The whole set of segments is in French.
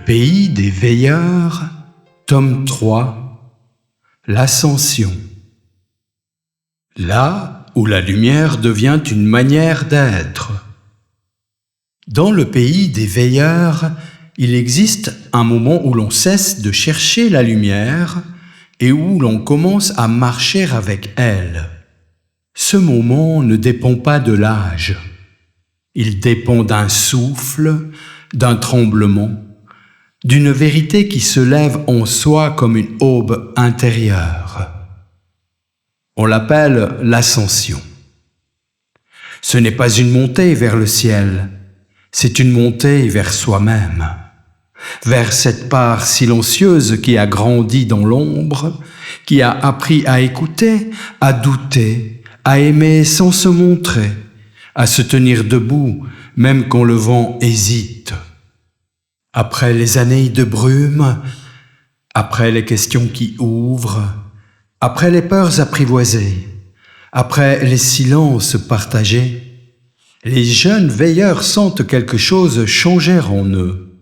pays des veilleurs, tome 3, l'Ascension. Là où la lumière devient une manière d'être. Dans le pays des veilleurs, il existe un moment où l'on cesse de chercher la lumière et où l'on commence à marcher avec elle. Ce moment ne dépend pas de l'âge. Il dépend d'un souffle, d'un tremblement, d'une vérité qui se lève en soi comme une aube intérieure. On l'appelle l'ascension. Ce n'est pas une montée vers le ciel, c'est une montée vers soi-même, vers cette part silencieuse qui a grandi dans l'ombre, qui a appris à écouter, à douter, à aimer sans se montrer, à se tenir debout, même quand le vent hésite. Après les années de brume, après les questions qui ouvrent, après les peurs apprivoisées, après les silences partagés, les jeunes veilleurs sentent quelque chose changer en eux.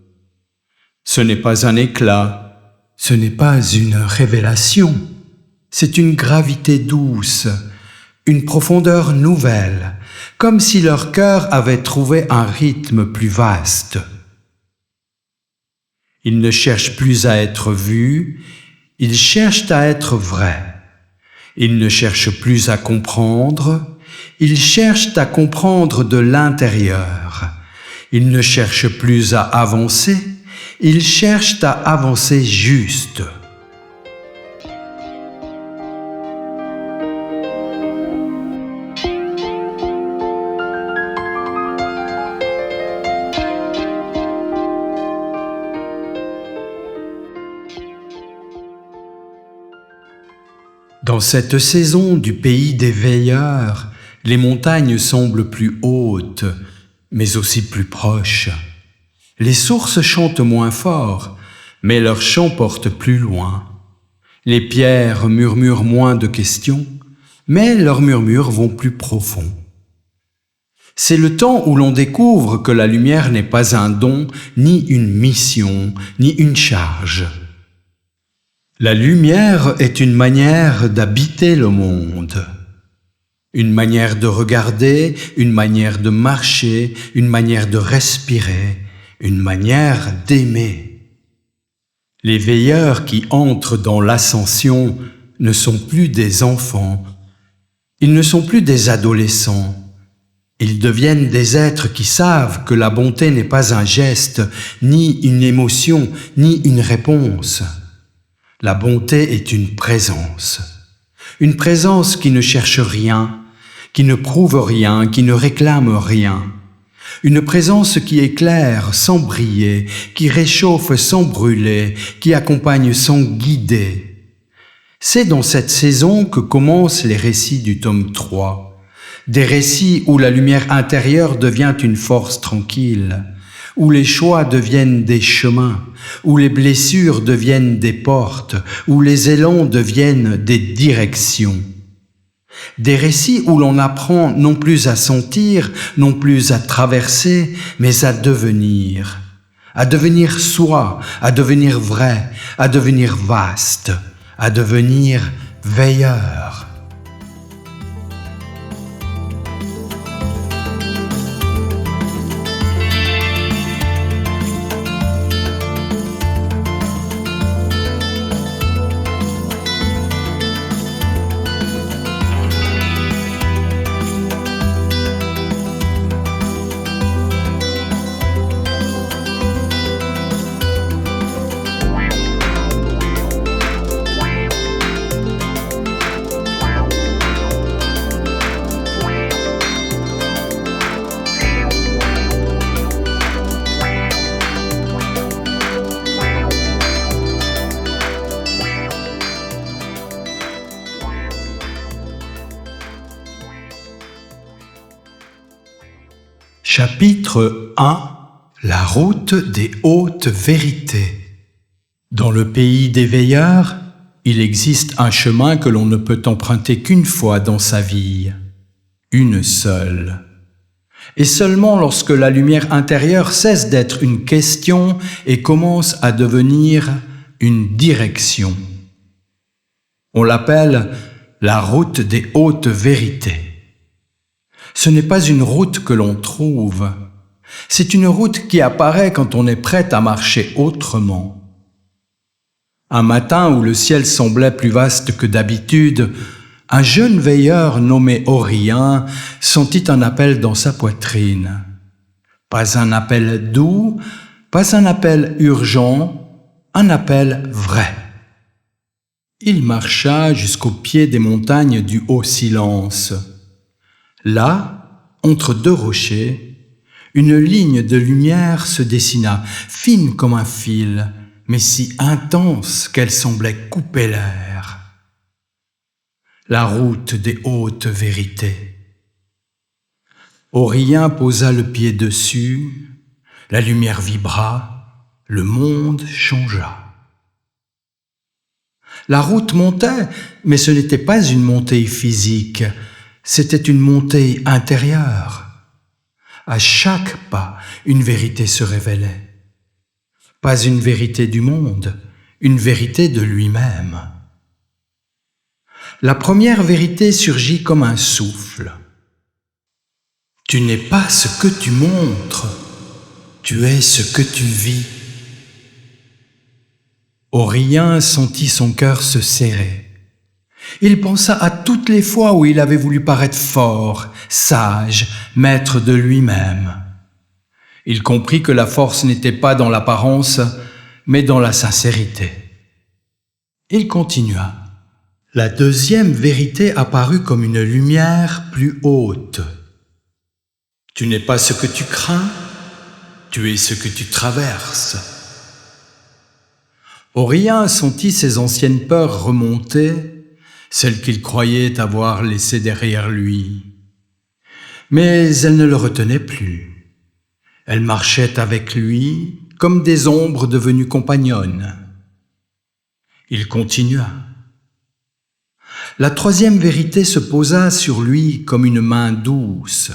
Ce n'est pas un éclat, ce n'est pas une révélation, c'est une gravité douce, une profondeur nouvelle, comme si leur cœur avait trouvé un rythme plus vaste. Ils ne cherchent plus à être vus, ils cherchent à être vrais. Ils ne cherchent plus à comprendre, ils cherchent à comprendre de l'intérieur. Ils ne cherchent plus à avancer, ils cherchent à avancer juste. Dans cette saison du pays des veilleurs, les montagnes semblent plus hautes, mais aussi plus proches. Les sources chantent moins fort, mais leur chant porte plus loin. Les pierres murmurent moins de questions, mais leurs murmures vont plus profond. C'est le temps où l'on découvre que la lumière n'est pas un don, ni une mission, ni une charge. La lumière est une manière d'habiter le monde, une manière de regarder, une manière de marcher, une manière de respirer, une manière d'aimer. Les veilleurs qui entrent dans l'ascension ne sont plus des enfants, ils ne sont plus des adolescents, ils deviennent des êtres qui savent que la bonté n'est pas un geste, ni une émotion, ni une réponse. La bonté est une présence qui ne cherche rien, qui ne prouve rien, qui ne réclame rien. Une présence qui éclaire sans briller, qui réchauffe sans brûler, qui accompagne sans guider. C'est dans cette saison que commencent les récits du tome 3, des récits où la lumière intérieure devient une force tranquille, où les choix deviennent des chemins, où les blessures deviennent des portes, où les élans deviennent des directions. Des récits où l'on apprend non plus à sentir, non plus à traverser, mais à devenir soi, à devenir vrai, à devenir vaste, à devenir veilleur. Chapitre 1 – La route des hautes vérités. Dans le pays des veilleurs, il existe un chemin que l'on ne peut emprunter qu'une fois dans sa vie, une seule. Et seulement lorsque la lumière intérieure cesse d'être une question et commence à devenir une direction. On l'appelle la route des hautes vérités. Ce n'est pas une route que l'on trouve, c'est une route qui apparaît quand on est prêt à marcher autrement. Un matin où le ciel semblait plus vaste que d'habitude, un jeune veilleur nommé Orien sentit un appel dans sa poitrine. Pas un appel doux, pas un appel urgent, un appel vrai. Il marcha jusqu'au pied des montagnes du haut silence. Là, entre deux rochers, une ligne de lumière se dessina, fine comme un fil, mais si intense qu'elle semblait couper l'air. La route des hautes vérités. Orien posa le pied dessus, la lumière vibra, le monde changea. La route montait, mais ce n'était pas une montée physique, c'était une montée intérieure. À chaque pas, une vérité se révélait. Pas une vérité du monde, une vérité de lui-même. La première vérité surgit comme un souffle. Tu n'es pas ce que tu montres, tu es ce que tu vis. Orien sentit son cœur se serrer. Il pensa à toutes les fois où il avait voulu paraître fort, sage, maître de lui-même. Il comprit que la force n'était pas dans l'apparence, mais dans la sincérité. Il continua. La deuxième vérité apparut comme une lumière plus haute. Tu n'es pas ce que tu crains, tu es ce que tu traverses. Orien sentit ses anciennes peurs remonter, celles qu'il croyait avoir laissées derrière lui. Mais elles ne le retenaient plus. Elles marchaient avec lui comme des ombres devenues compagnonnes. Il continua. La troisième vérité se posa sur lui comme une main douce.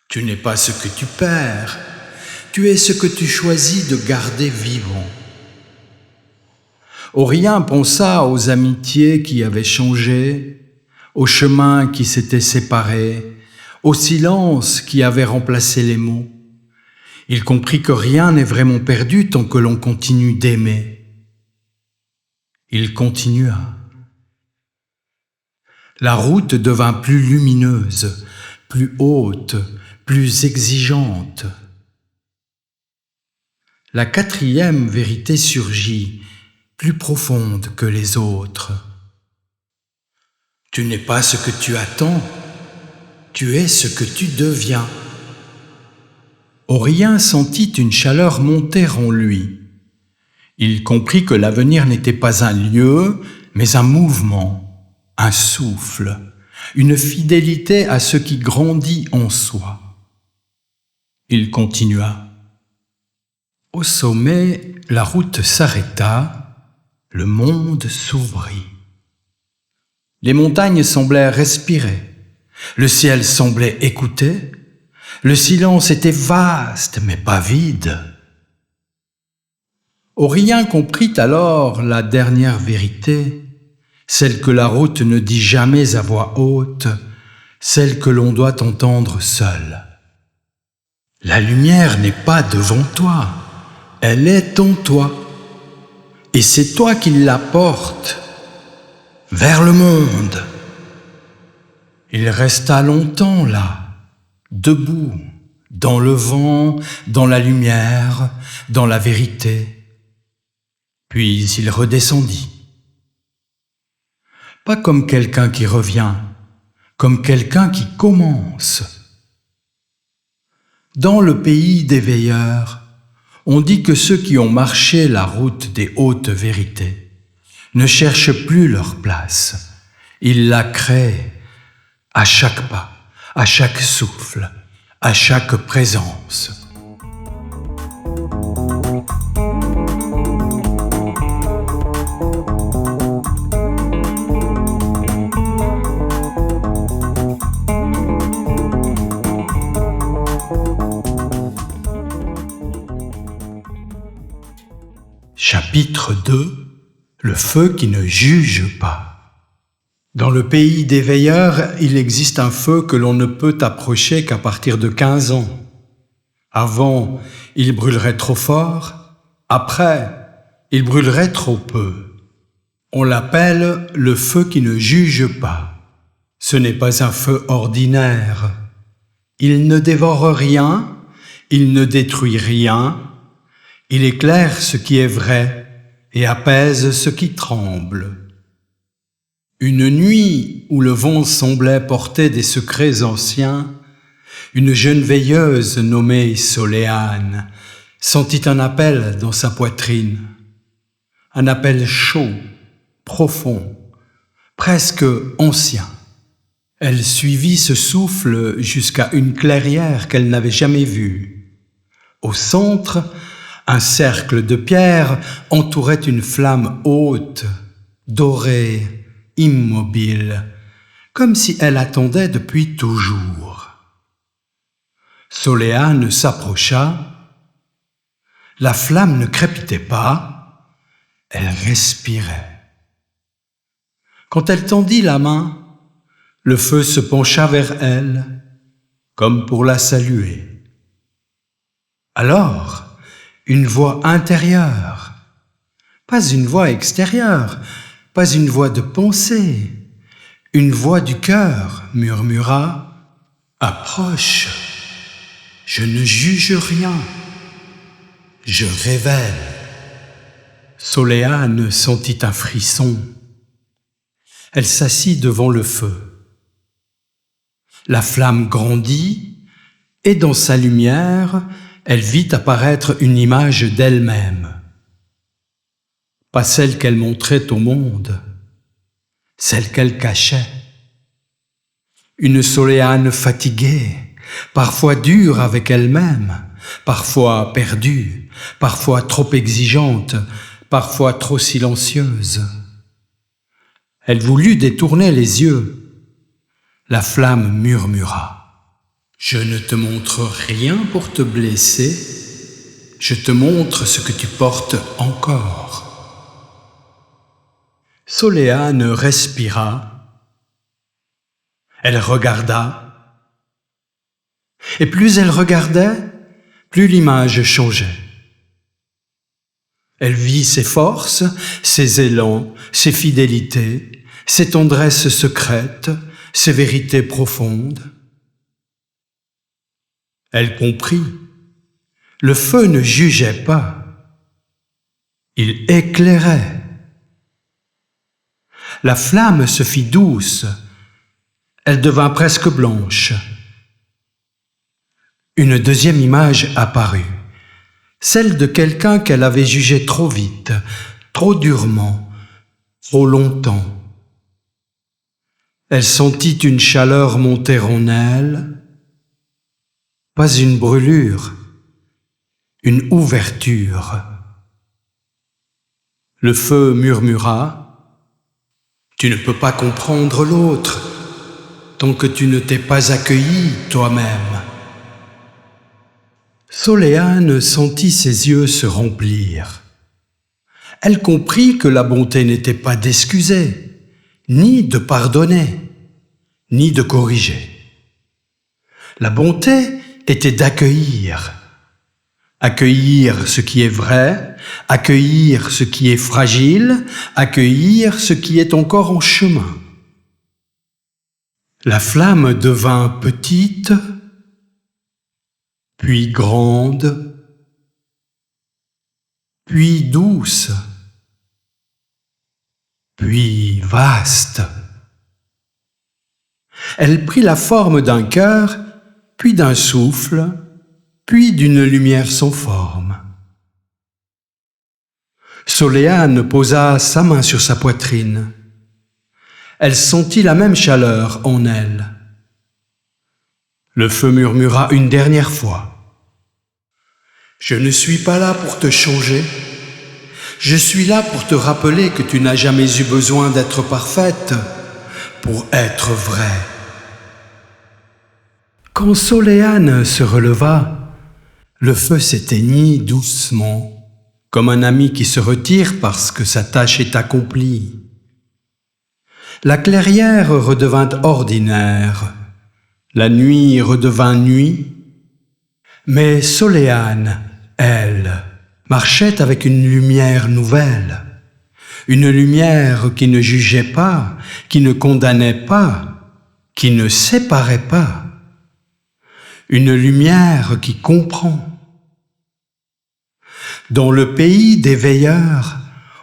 Tu n'es pas ce que tu perds, tu es ce que tu choisis de garder vivant. Orien pensa aux amitiés qui avaient changé, aux chemins qui s'étaient séparés, au silence qui avait remplacé les mots. Il comprit que rien n'est vraiment perdu tant que l'on continue d'aimer. Il continua. La route devint plus lumineuse, plus haute, plus exigeante. La quatrième vérité surgit, plus profonde que les autres. Tu n'es pas ce que tu attends, tu es ce que tu deviens. Orien sentit une chaleur monter en lui. Il comprit que l'avenir n'était pas un lieu, mais un mouvement. Un souffle, une fidélité à ce qui grandit en soi. Il continua. Au sommet, la route s'arrêta, le monde s'ouvrit. Les montagnes semblaient respirer, le ciel semblait écouter, le silence était vaste mais pas vide. Orien comprit alors la dernière vérité, celle que la route ne dit jamais à voix haute, celle que l'on doit entendre seul. La lumière n'est pas devant toi, elle est en toi. Et c'est toi qui la portes vers le monde. Il resta longtemps là, debout, dans le vent, dans la lumière, dans la vérité. Puis il redescendit. Pas comme quelqu'un qui revient, comme quelqu'un qui commence. Dans le pays des veilleurs, on dit que ceux qui ont marché la route des hautes vérités ne cherchent plus leur place. Ils la créent à chaque pas, à chaque souffle, à chaque présence. Chapitre 2. Le feu qui ne juge pas. Dans le pays des veilleurs, il existe un feu que l'on ne peut approcher qu'à partir de 15 ans. Avant, il brûlerait trop fort. Après, il brûlerait trop peu. On l'appelle le feu qui ne juge pas. Ce n'est pas un feu ordinaire. Il ne dévore rien, il ne détruit rien. Il éclaire ce qui est vrai et apaise ce qui tremble. Une nuit où le vent semblait porter des secrets anciens, une jeune veilleuse nommée Soléane sentit un appel dans sa poitrine, un appel chaud, profond, presque ancien. Elle suivit ce souffle jusqu'à une clairière qu'elle n'avait jamais vue. Au centre, un cercle de pierre entourait une flamme haute, dorée, immobile, comme si elle attendait depuis toujours. Soléane s'approcha. La flamme ne crépitait pas, elle respirait. Quand elle tendit la main, le feu se pencha vers elle, comme pour la saluer. Alors, une voix intérieure, pas une voix extérieure, pas une voix de pensée, une voix du cœur murmura « Approche, je ne juge rien, je révèle. » Soléane sentit un frisson. Elle s'assit devant le feu. La flamme grandit et dans sa lumière, elle vit apparaître une image d'elle-même. Pas celle qu'elle montrait au monde, celle qu'elle cachait. Une Soléane fatiguée, parfois dure avec elle-même, parfois perdue, parfois trop exigeante, parfois trop silencieuse. Elle voulut détourner les yeux. La flamme murmura. Je ne te montre rien pour te blesser, je te montre ce que tu portes encore. Soléane respira, elle regarda, et plus elle regardait, plus l'image changeait. Elle vit ses forces, ses élans, ses fidélités, ses tendresses secrètes, ses vérités profondes. Elle comprit. Le feu ne jugeait pas. Il éclairait. La flamme se fit douce. Elle devint presque blanche. Une deuxième image apparut, celle de quelqu'un qu'elle avait jugé trop vite, trop durement, trop longtemps. Elle sentit une chaleur monter en elle, pas une brûlure, une ouverture. Le feu murmura, « Tu ne peux pas comprendre l'autre tant que tu ne t'es pas accueilli toi-même. » Soléane sentit ses yeux se remplir. Elle comprit que la bonté n'était pas d'excuser, ni de pardonner, ni de corriger. La bonté était d'accueillir. Accueillir ce qui est vrai, accueillir ce qui est fragile, accueillir ce qui est encore en chemin. La flamme devint petite, puis grande, puis douce, puis vaste. Elle prit la forme d'un cœur, puis d'un souffle, puis d'une lumière sans forme. Soléane posa sa main sur sa poitrine. Elle sentit la même chaleur en elle. Le feu murmura une dernière fois. « Je ne suis pas là pour te changer. Je suis là pour te rappeler que tu n'as jamais eu besoin d'être parfaite pour être vraie. » Quand Soléane se releva, le feu s'éteignit doucement, comme un ami qui se retire parce que sa tâche est accomplie. La clairière redevint ordinaire, la nuit redevint nuit, mais Soléane, elle, marchait avec une lumière nouvelle, une lumière qui ne jugeait pas, qui ne condamnait pas, qui ne séparait pas, une lumière qui comprend. Dans le pays des veilleurs,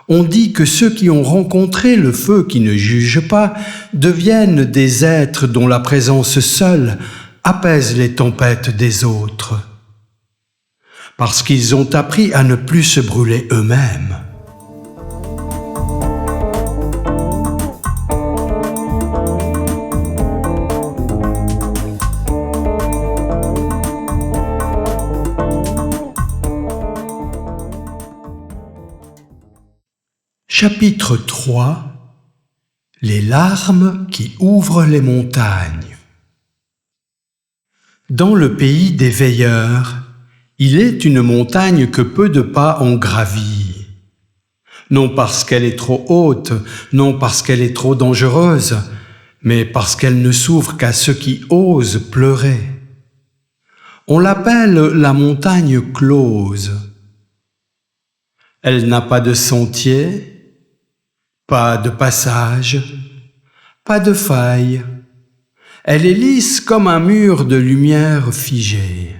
on dit que ceux qui ont rencontré le feu qui ne juge pas deviennent des êtres dont la présence seule apaise les tempêtes des autres, parce qu'ils ont appris à ne plus se brûler eux-mêmes. Chapitre 3 : Les larmes qui ouvrent les montagnes. Dans le pays des veilleurs, il est une montagne que peu de pas ont gravie. Non parce qu'elle est trop haute, non parce qu'elle est trop dangereuse, mais parce qu'elle ne s'ouvre qu'à ceux qui osent pleurer. On l'appelle la montagne close. Elle n'a pas de sentier, pas de passage, pas de faille. Elle est lisse comme un mur de lumière figée.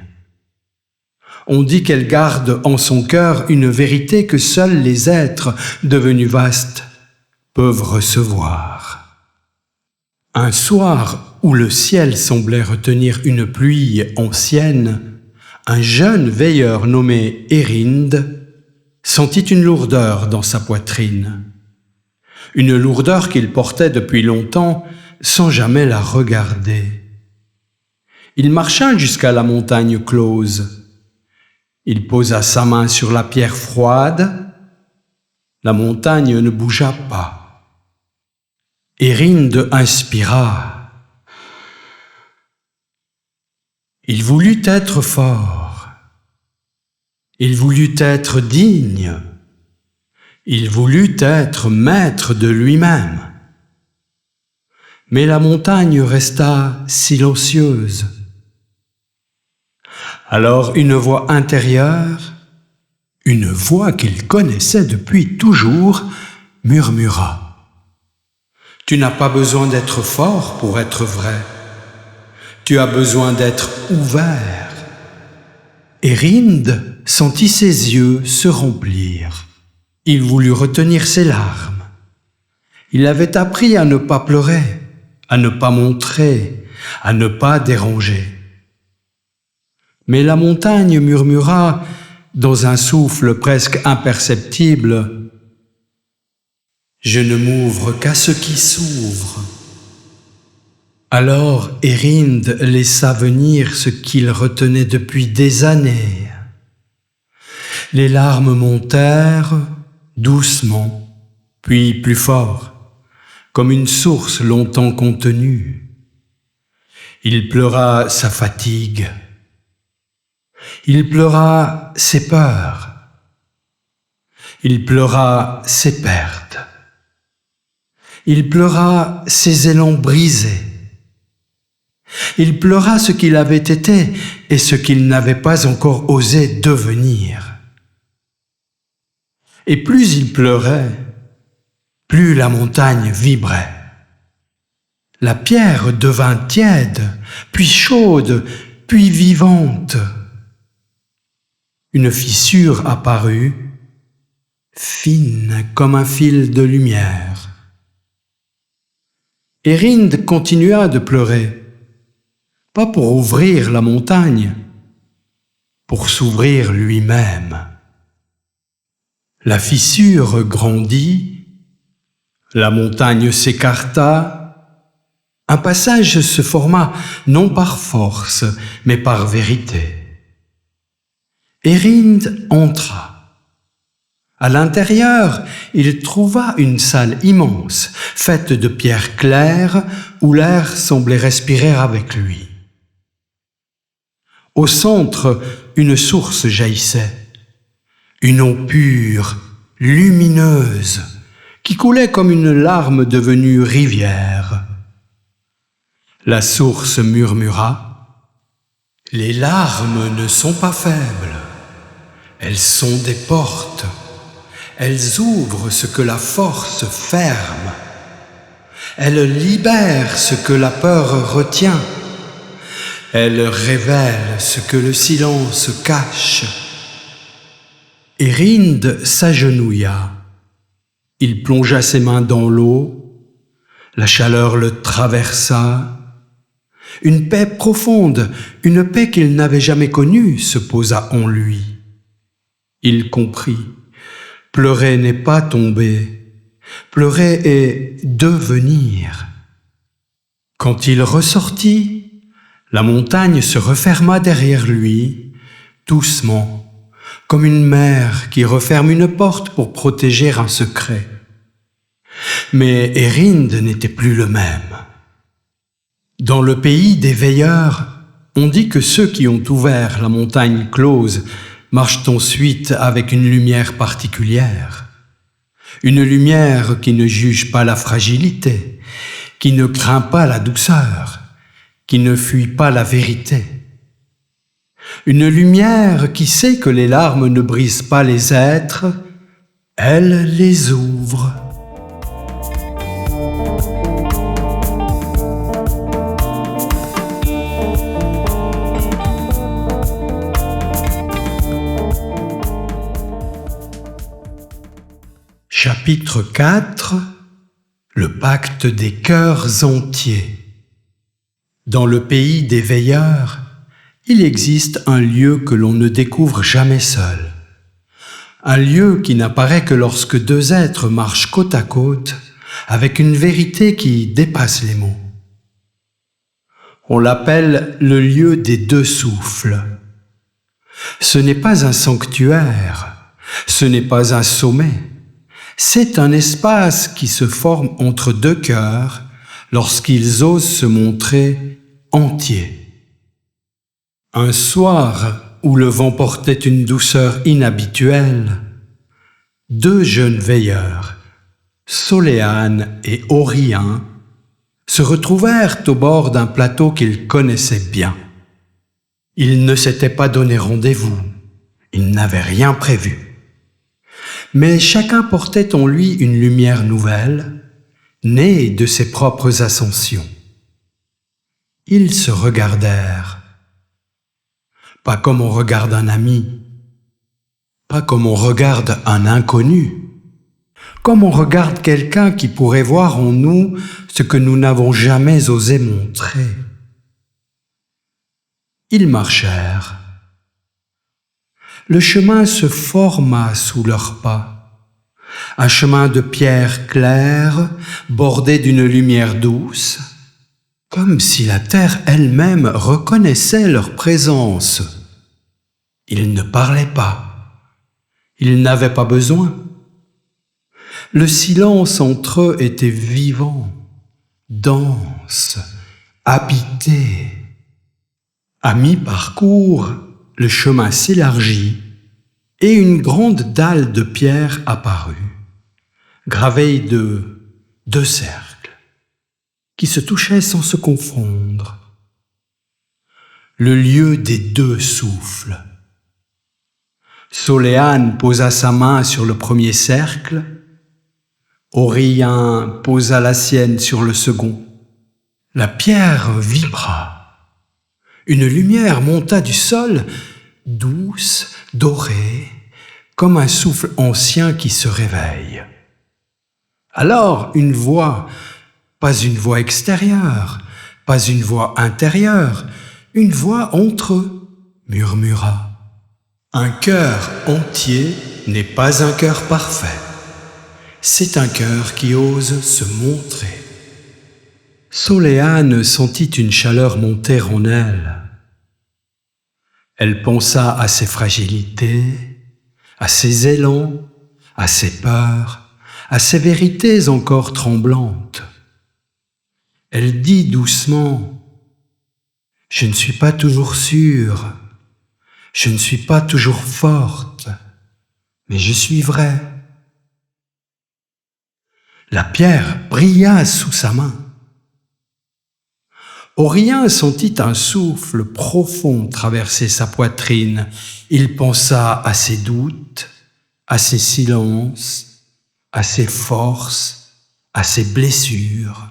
On dit qu'elle garde en son cœur une vérité que seuls les êtres devenus vastes peuvent recevoir. Un soir où le ciel semblait retenir une pluie ancienne, un jeune veilleur nommé Érinde sentit une lourdeur dans sa poitrine. Une lourdeur qu'il portait depuis longtemps sans jamais la regarder. Il marcha jusqu'à la montagne close. Il posa sa main sur la pierre froide. La montagne ne bougea pas. Érinde inspira. Il voulut être fort. Il voulut être digne. Il voulut être maître de lui-même. Mais la montagne resta silencieuse. Alors une voix intérieure, une voix qu'il connaissait depuis toujours, murmura : « Tu n'as pas besoin d'être fort pour être vrai. Tu as besoin d'être ouvert. » Érinde sentit ses yeux se remplir. Il voulut retenir ses larmes. Il avait appris à ne pas pleurer, à ne pas montrer, à ne pas déranger. Mais la montagne murmura, dans un souffle presque imperceptible : « Je ne m'ouvre qu'à ce qui s'ouvre. » Alors Érinde laissa venir ce qu'il retenait depuis des années. Les larmes montèrent doucement, puis plus fort, comme une source longtemps contenue. Il pleura sa fatigue. Il pleura ses peurs. Il pleura ses pertes. Il pleura ses élans brisés. Il pleura ce qu'il avait été et ce qu'il n'avait pas encore osé devenir. Et plus il pleurait, plus la montagne vibrait. La pierre devint tiède, puis chaude, puis vivante. Une fissure apparut, fine comme un fil de lumière. Érinde continua de pleurer, pas pour ouvrir la montagne, pour s'ouvrir lui-même. La fissure grandit, la montagne s'écarta, un passage se forma non par force, mais par vérité. Érinde entra. À l'intérieur, il trouva une salle immense, faite de pierres claires, où l'air semblait respirer avec lui. Au centre, une source jaillissait. une eau pure, lumineuse, qui coulait comme une larme devenue rivière. La source murmura : « Les larmes ne sont pas faibles, elles sont des portes, elles ouvrent ce que la force ferme, elles libèrent ce que la peur retient, elles révèlent ce que le silence cache. » Érinde s'agenouilla. Il plongea ses mains dans l'eau, la chaleur le traversa. Une paix profonde, une paix qu'il n'avait jamais connue, se posa en lui. Il comprit. Pleurer n'est pas tomber, pleurer est devenir. Quand il ressortit, la montagne se referma derrière lui, doucement, comme une mère qui referme une porte pour protéger un secret. Mais Érinde n'était plus le même. Dans le pays des veilleurs, on dit que ceux qui ont ouvert la montagne close marchent ensuite avec une lumière particulière. Une lumière qui ne juge pas la fragilité, qui ne craint pas la douceur, qui ne fuit pas la vérité. Une lumière qui sait que les larmes ne brisent pas les êtres, elle les ouvre. Chapitre 4 : Le pacte des cœurs entiers. Dans le pays des veilleurs, il existe un lieu que l'on ne découvre jamais seul. Un lieu qui n'apparaît que lorsque deux êtres marchent côte à côte avec une vérité qui dépasse les mots. On l'appelle le lieu des deux souffles. Ce n'est pas un sanctuaire, ce n'est pas un sommet. C'est un espace qui se forme entre deux cœurs lorsqu'ils osent se montrer entiers. Un soir où le vent portait une douceur inhabituelle, deux jeunes veilleurs, Soléane et Orien, se retrouvèrent au bord d'un plateau qu'ils connaissaient bien. Ils ne s'étaient pas donné rendez-vous, ils n'avaient rien prévu. Mais chacun portait en lui une lumière nouvelle, née de ses propres ascensions. Ils se regardèrent. Pas comme on regarde un ami, pas comme on regarde un inconnu, comme on regarde quelqu'un qui pourrait voir en nous ce que nous n'avons jamais osé montrer. Ils marchèrent. Le chemin se forma sous leurs pas, un chemin de pierre claire, bordé d'une lumière douce, comme si la terre elle-même reconnaissait leur présence. Ils ne parlaient pas, ils n'avaient pas besoin. Le silence entre eux était vivant, dense, habité. À mi-parcours, le chemin s'élargit et une grande dalle de pierre apparut, gravée de deux cercles qui se touchaient sans se confondre. Le lieu des deux souffles. Soléane posa sa main sur le premier cercle, Orien posa la sienne sur le second. La pierre vibra. Une lumière monta du sol, douce, dorée, comme un souffle ancien qui se réveille. Alors une voix, pas une voix extérieure, pas une voix intérieure, une voix entre eux, murmura. Un cœur entier n'est pas un cœur parfait. C'est un cœur qui ose se montrer. Soléane sentit une chaleur monter en elle. Elle pensa à ses fragilités, à ses élans, à ses peurs, à ses vérités encore tremblantes. Elle dit doucement : « Je ne suis pas toujours sûre, je ne suis pas toujours forte, mais je suis vrai. La pierre brilla sous sa main. Aurélien sentit un souffle profond traverser sa poitrine. Il pensa à ses doutes, à ses silences, à ses forces, à ses blessures.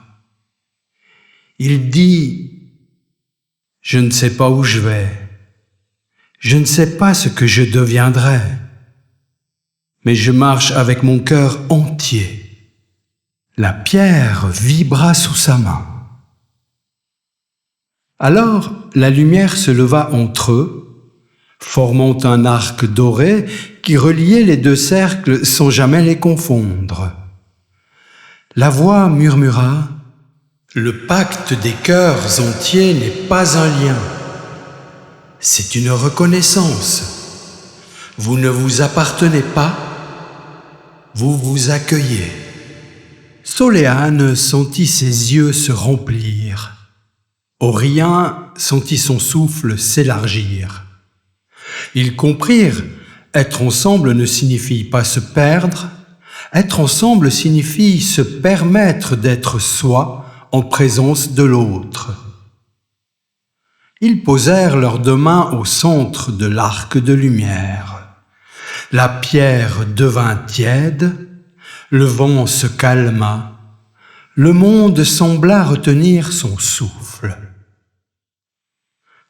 Il dit « Je ne sais pas où je vais, je ne sais pas ce que je deviendrai, mais je marche avec mon cœur entier. » La pierre vibra sous sa main. Alors la lumière se leva entre eux, formant un arc doré qui reliait les deux cercles sans jamais les confondre. La voix murmura « Le pacte des cœurs entiers n'est pas un lien, c'est une reconnaissance. Vous ne vous appartenez pas, vous vous accueillez. » Soléane sentit ses yeux se remplir. Aurélien sentit son souffle s'élargir. Ils comprirent, être ensemble ne signifie pas se perdre, être ensemble signifie se permettre d'être soi en présence de l'autre. Ils posèrent leurs deux mains au centre de l'arc de lumière. La pierre devint tiède, le vent se calma, le monde sembla retenir son souffle.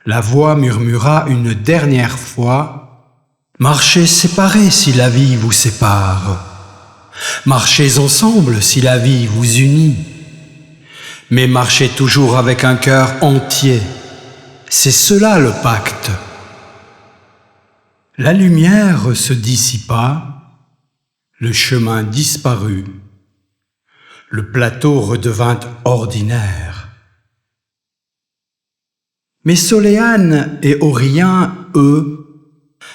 La voix murmura une dernière fois « Marchez séparés si la vie vous sépare, marchez ensemble si la vie vous unit, mais marchez toujours avec un cœur entier, c'est cela le pacte. » La lumière se dissipa, le chemin disparut, le plateau redevint ordinaire. Mais Soléane et Aurélien, eux,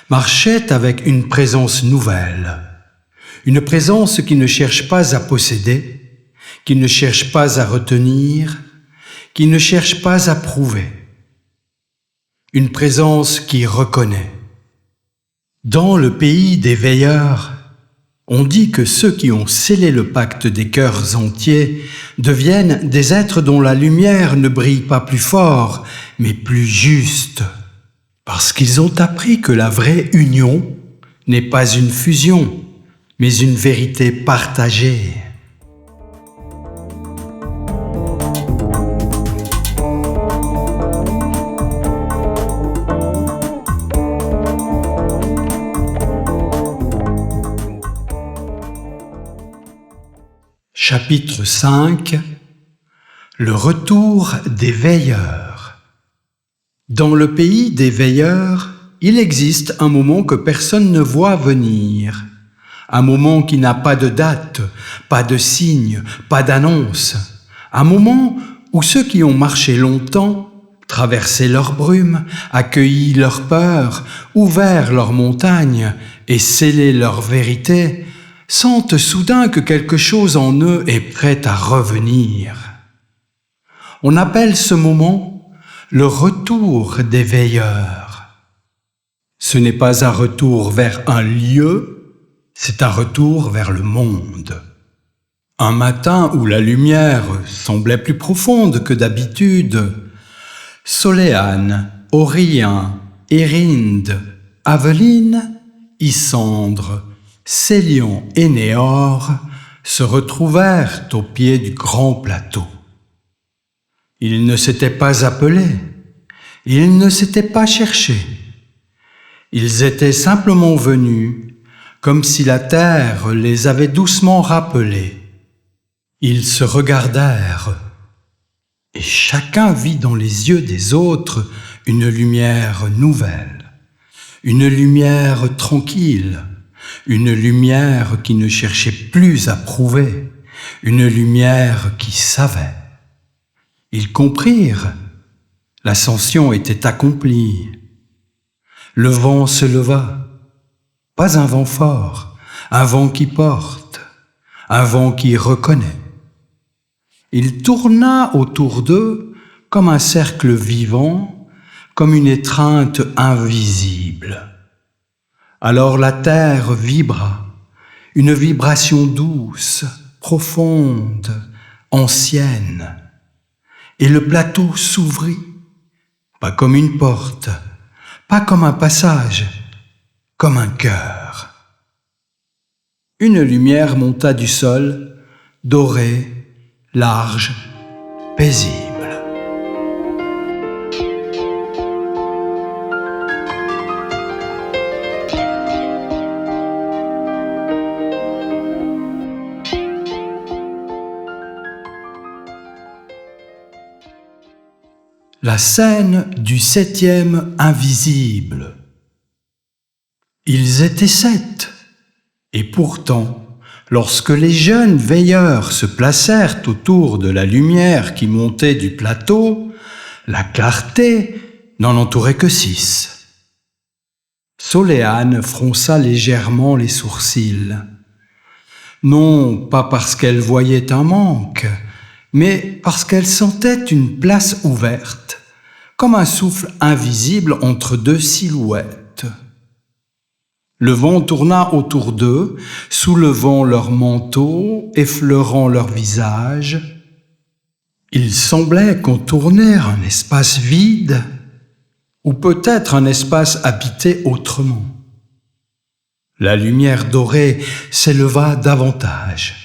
marchaient avec une présence nouvelle, une présence qui ne cherche pas à posséder, qui ne cherche pas à retenir, qui ne cherche pas à prouver, une présence qui reconnaît. Dans le pays des veilleurs, on dit que ceux qui ont scellé le pacte des cœurs entiers deviennent des êtres dont la lumière ne brille pas plus fort, mais plus juste, parce qu'ils ont appris que la vraie union n'est pas une fusion, mais une vérité partagée. Chapitre 5 « Le retour des veilleurs » Dans le pays des veilleurs, il existe un moment que personne ne voit venir, un moment qui n'a pas de date, pas de signe, pas d'annonce, un moment où ceux qui ont marché longtemps, traversé leur brume, accueilli leur peur, ouvert leurs montagnes et scellé leur vérité, sentent soudain que quelque chose en eux est prêt à revenir. On appelle ce moment le retour des veilleurs. Ce n'est pas un retour vers un lieu, c'est un retour vers le monde. Un matin où la lumière semblait plus profonde que d'habitude, Soléane, Aurélien, Érinde, Aveline, Isandre, Célion et Néor se retrouvèrent au pied du grand plateau. Ils ne s'étaient pas appelés, ils ne s'étaient pas cherchés. Ils étaient simplement venus, comme si la terre les avait doucement rappelés. Ils se regardèrent, et chacun vit dans les yeux des autres une lumière nouvelle, une lumière tranquille, une lumière qui ne cherchait plus à prouver, une lumière qui savait. Ils comprirent, l'ascension était accomplie. Le vent se leva, pas un vent fort, un vent qui porte, un vent qui reconnaît. Il tourna autour d'eux comme un cercle vivant, comme une étreinte invisible. Alors la terre vibra, une vibration douce, profonde, ancienne, et le plateau s'ouvrit, pas comme une porte, pas comme un passage, comme un cœur. Une lumière monta du sol, dorée, large, paisible. La scène du 7e invisible. Ils étaient 7, et pourtant, lorsque les jeunes veilleurs se placèrent autour de la lumière qui montait du plateau, la clarté n'en entourait que 6. Soléane fronça légèrement les sourcils. Non pas parce qu'elle voyait un manque, mais parce qu'elle sentait une place ouverte, comme un souffle invisible entre deux silhouettes. Le vent tourna autour d'eux, soulevant leurs manteaux, effleurant leurs visages. Il semblait contourner un espace vide, ou peut-être un espace habité autrement. La lumière dorée s'éleva davantage.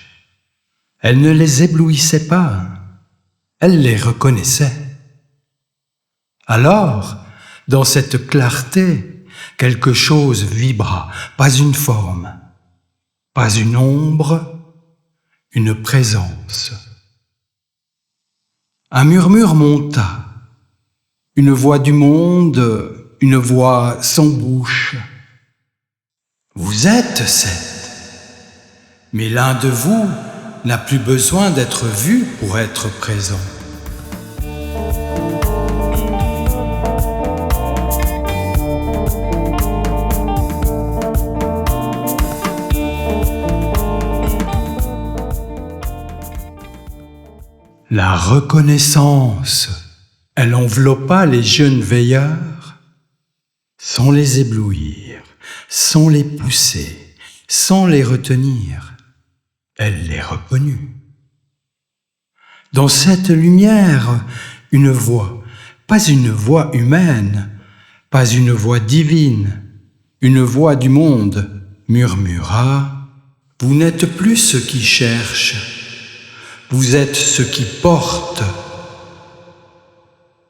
Elle ne les éblouissait pas, elle les reconnaissait. Alors, dans cette clarté, quelque chose vibra, pas une forme, pas une ombre, une présence. Un murmure monta, une voix du monde, une voix sans bouche. Vous êtes 7, mais l'un de vous n'a plus besoin d'être vu pour être présent. La reconnaissance, elle enveloppa les jeunes veilleurs sans les éblouir, sans les pousser, sans les retenir. Elle les reconnut. Dans cette lumière, une voix, pas une voix humaine, pas une voix divine, une voix du monde, murmura « Vous n'êtes plus ceux qui cherchent, vous êtes ceux qui portent. »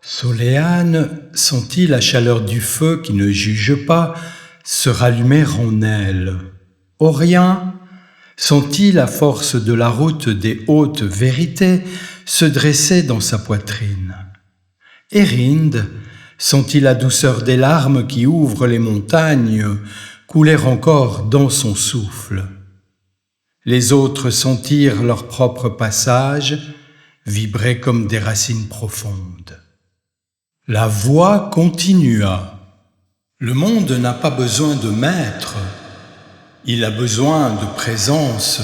Soléane sentit la chaleur du feu qui ne juge pas se rallumer en elle. Orien sentit la force de la route des hautes vérités se dresser dans sa poitrine. Érinde sentit la douceur des larmes qui ouvrent les montagnes couler encore dans son souffle. Les autres sentirent leur propre passage vibrer comme des racines profondes. La voix continua. Le monde n'a pas besoin de maître. Il a besoin de présence,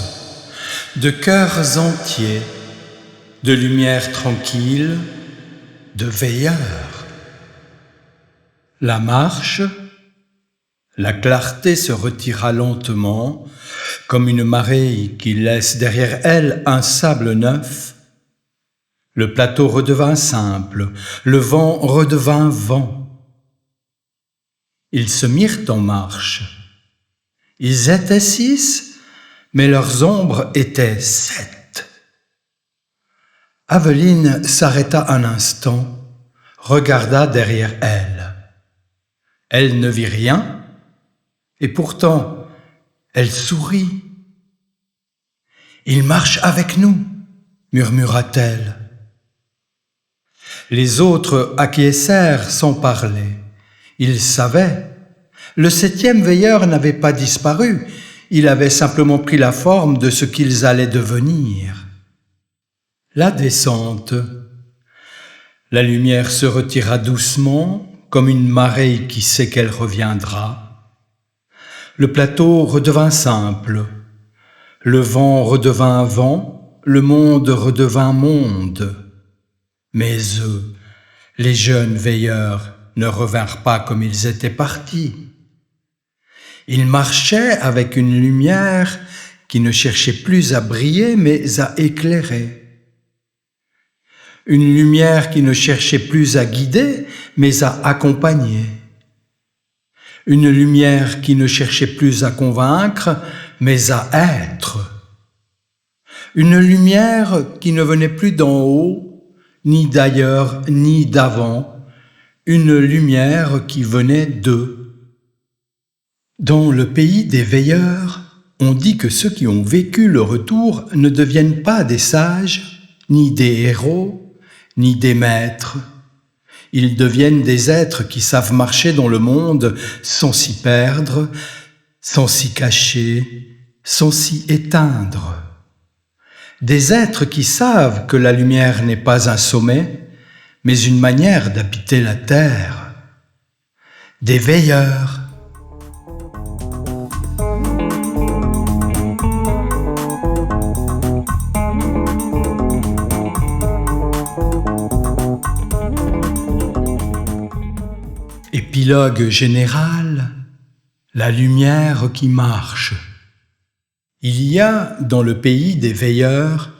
de cœurs entiers, de lumière tranquille, de veilleurs. La marche, la clarté se retira lentement, comme une marée qui laisse derrière elle un sable neuf. Le plateau redevint simple, le vent redevint vent. Ils se mirent en marche. Ils étaient 6, mais leurs ombres étaient 7. Aveline s'arrêta un instant, regarda derrière elle. Elle ne vit rien, et pourtant, elle sourit. « Il marche avec nous », murmura-t-elle. Les autres acquiescèrent sans parler. Ils savaient. Le 7e veilleur n'avait pas disparu, il avait simplement pris la forme de ce qu'ils allaient devenir. La descente. La lumière se retira doucement, comme une marée qui sait qu'elle reviendra. Le plateau redevint simple, le vent redevint vent, le monde redevint monde. Mais eux, les jeunes veilleurs, ne revinrent pas comme ils étaient partis. Il marchait avec une lumière qui ne cherchait plus à briller, mais à éclairer. Une lumière qui ne cherchait plus à guider, mais à accompagner. Une lumière qui ne cherchait plus à convaincre, mais à être. Une lumière qui ne venait plus d'en haut, ni d'ailleurs, ni d'avant. Une lumière qui venait d'eux. Dans le pays des veilleurs, on dit que ceux qui ont vécu le retour ne deviennent pas des sages, ni des héros, ni des maîtres. Ils deviennent des êtres qui savent marcher dans le monde sans s'y perdre, sans s'y cacher, sans s'y éteindre. Des êtres qui savent que la lumière n'est pas un sommet, mais une manière d'habiter la terre. Des veilleurs. Épilogue général, la lumière qui marche. Il y a, dans le pays des veilleurs,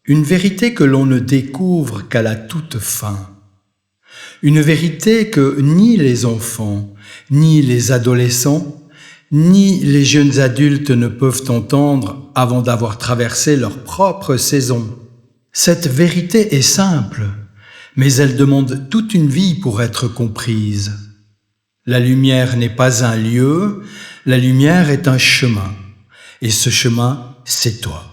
une vérité que l'on ne découvre qu'à la toute fin. Une vérité que ni les enfants, ni les adolescents, ni les jeunes adultes ne peuvent entendre avant d'avoir traversé leur propre saison. Cette vérité est simple, mais elle demande toute une vie pour être comprise. La lumière n'est pas un lieu, la lumière est un chemin. Et ce chemin, c'est toi.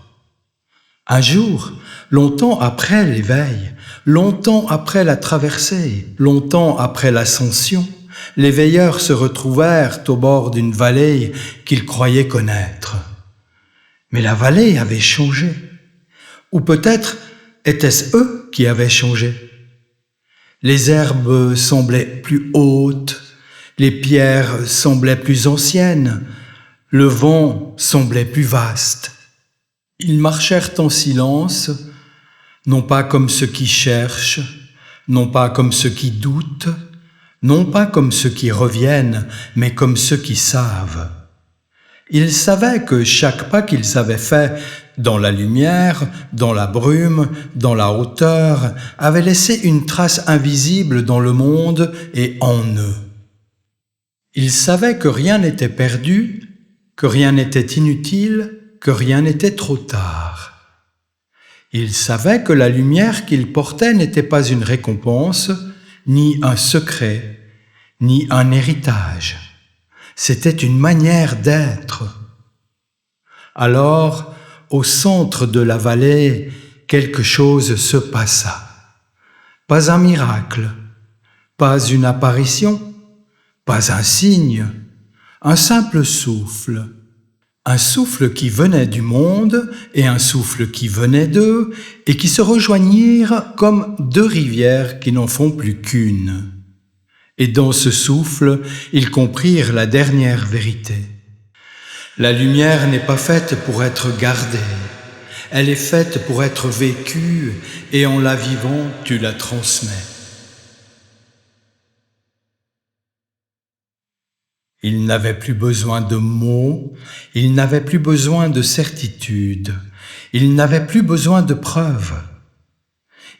Un jour, longtemps après l'éveil, longtemps après la traversée, longtemps après l'ascension, les veilleurs se retrouvèrent au bord d'une vallée qu'ils croyaient connaître. Mais la vallée avait changé. Ou peut-être étaient-ce eux qui avaient changé. Les herbes semblaient plus hautes, les pierres semblaient plus anciennes, le vent semblait plus vaste. Ils marchèrent en silence, non pas comme ceux qui cherchent, non pas comme ceux qui doutent, non pas comme ceux qui reviennent, mais comme ceux qui savent. Ils savaient que chaque pas qu'ils avaient fait dans la lumière, dans la brume, dans la hauteur, avait laissé une trace invisible dans le monde et en eux. Ils savaient que rien n'était perdu, que rien n'était inutile, que rien n'était trop tard. Ils savaient que la lumière qu'ils portaient n'était pas une récompense, ni un secret, ni un héritage. C'était une manière d'être. Alors, au centre de la vallée, quelque chose se passa. Pas un miracle, pas une apparition, pas un signe, un simple souffle. Un souffle qui venait du monde et un souffle qui venait d'eux et qui se rejoignirent comme deux rivières qui n'en font plus qu'une. Et dans ce souffle, ils comprirent la dernière vérité. La lumière n'est pas faite pour être gardée, elle est faite pour être vécue et en la vivant, tu la transmets. Ils n'avaient plus besoin de mots, ils n'avaient plus besoin de certitudes, ils n'avaient plus besoin de preuves.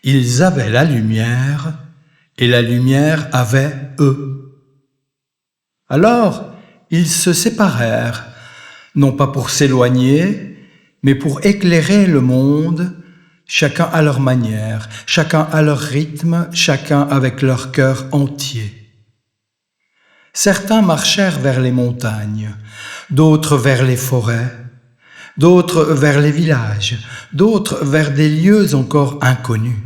Ils avaient la lumière et la lumière avait eux. Alors, ils se séparèrent, non pas pour s'éloigner, mais pour éclairer le monde, chacun à leur manière, chacun à leur rythme, chacun avec leur cœur entier. Certains marchèrent vers les montagnes, d'autres vers les forêts, d'autres vers les villages, d'autres vers des lieux encore inconnus.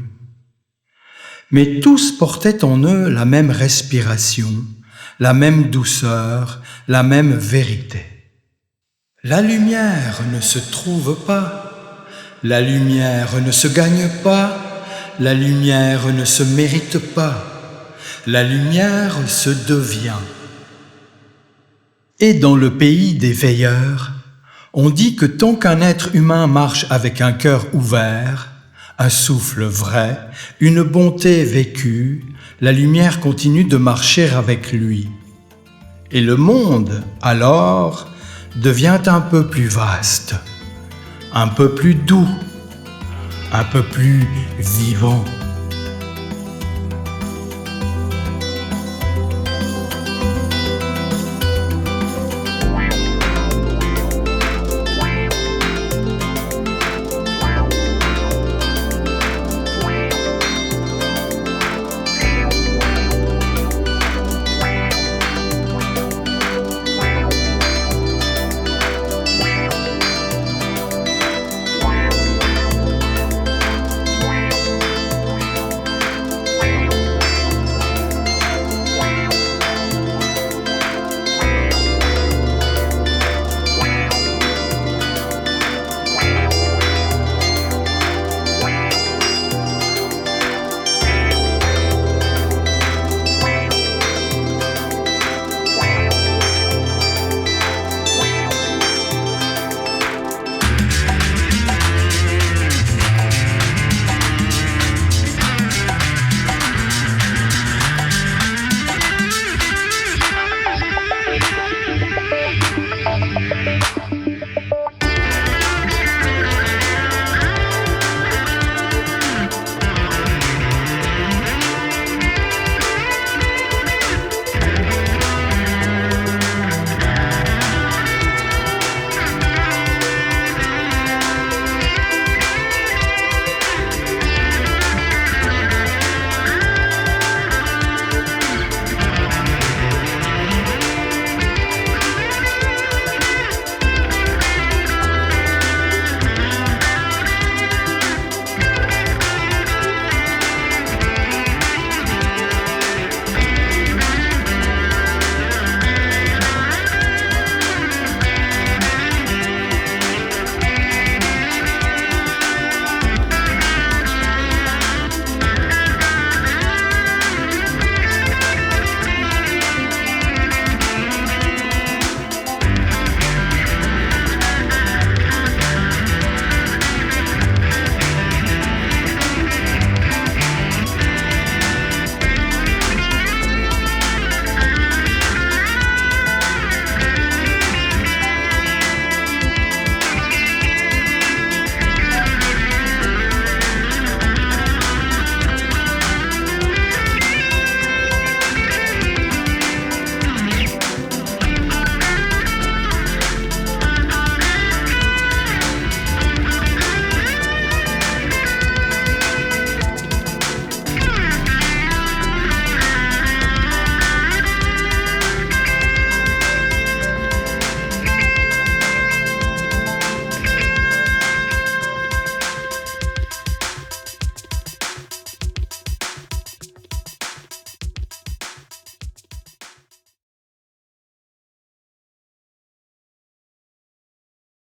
Mais tous portaient en eux la même respiration, la même douceur, la même vérité. La lumière ne se trouve pas, la lumière ne se gagne pas, la lumière ne se mérite pas. La lumière se devient. Et dans le pays des veilleurs, on dit que tant qu'un être humain marche avec un cœur ouvert, un souffle vrai, une bonté vécue, la lumière continue de marcher avec lui. Et le monde, alors, devient un peu plus vaste, un peu plus doux, un peu plus vivant.